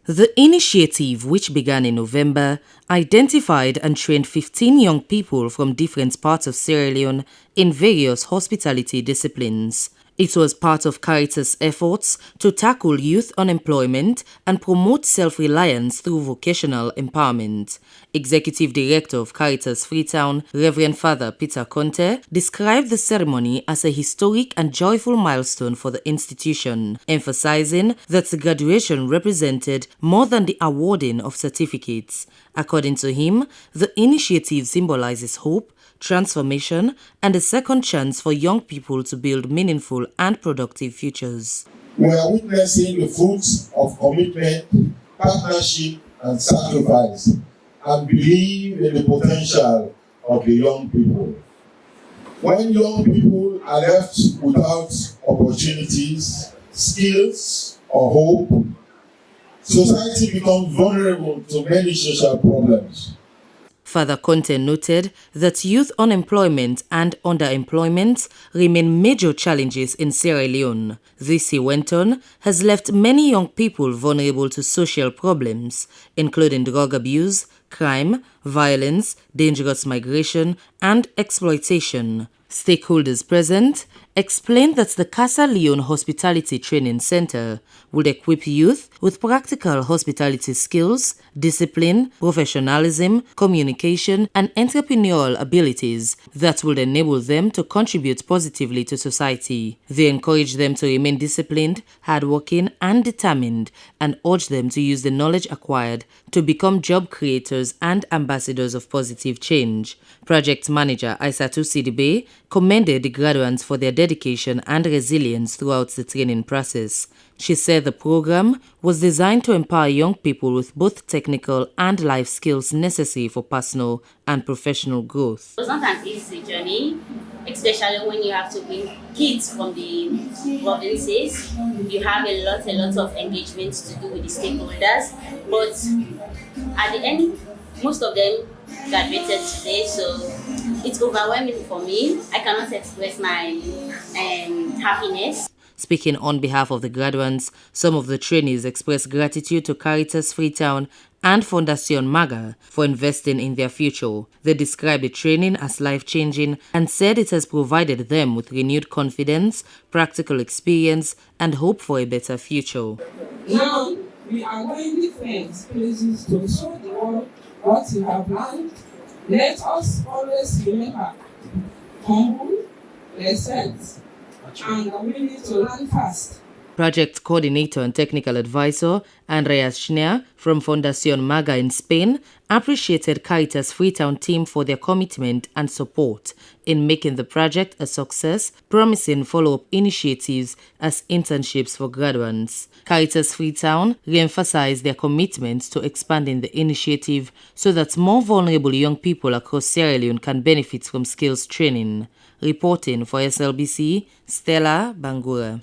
The initiative, which began in November, identified and trained 15 young people from different parts of Sierra Leone in various hospitality disciplines. It was part of Caritas' efforts to tackle youth unemployment and promote self-reliance through vocational empowerment. Executive Director of Caritas Freetown, Reverend Father Peter Conte, described the ceremony as a historic and joyful milestone for the institution, emphasizing that the graduation represented more than the awarding of certificates. According to him, the initiative symbolizes hope, transformation, and a second chance for young people to build meaningful and productive futures. We are witnessing the fruits of commitment, partnership, and sacrifice, and believe in the potential of the young people. When young people are left without opportunities, skills, or hope, society becomes vulnerable to many social problems. Father Conte noted that youth unemployment and underemployment remain major challenges in Sierra Leone. This, he went on, has left many young people vulnerable to social problems, including drug abuse, crime, violence, dangerous migration, and exploitation. Stakeholders present explained that the Casa Leon Hospitality Training Center would equip youth with practical hospitality skills, discipline, professionalism, communication, and entrepreneurial abilities that would enable them to contribute positively to society. They encouraged them to remain disciplined, hardworking, and determined, and urged them to use the knowledge acquired to become job creators and ambassadors of positive change. Project manager Aissatou Sidibe commended the graduates for their dedication and resilience throughout the training process. She said the program was designed to empower young people with both technical and life skills necessary for personal and professional growth. It was not an easy journey, especially when you have to bring kids from the provinces. You have a lot of engagements to do with the stakeholders, but at the end, most of them graduated today, so it's overwhelming for me. I cannot express my happiness. Speaking on behalf of the graduates, some of the trainees expressed gratitude to Caritas Freetown and Fundación Maga for investing in their future. They described the training as life-changing and said it has provided them with renewed confidence, practical experience, and hope for a better future. Now, we are going different places to show the world what we have learned. Let us always remember humble, pleasant, and willing to learn fast. Project coordinator and technical advisor Andreas Schneer from Fundación Maga in Spain appreciated Caritas Freetown team for their commitment and support in making the project a success, promising follow-up initiatives as internships for graduates. Caritas Freetown re-emphasized their commitment to expanding the initiative so that more vulnerable young people across Sierra Leone can benefit from skills training. Reporting for SLBC, Stella Bangura.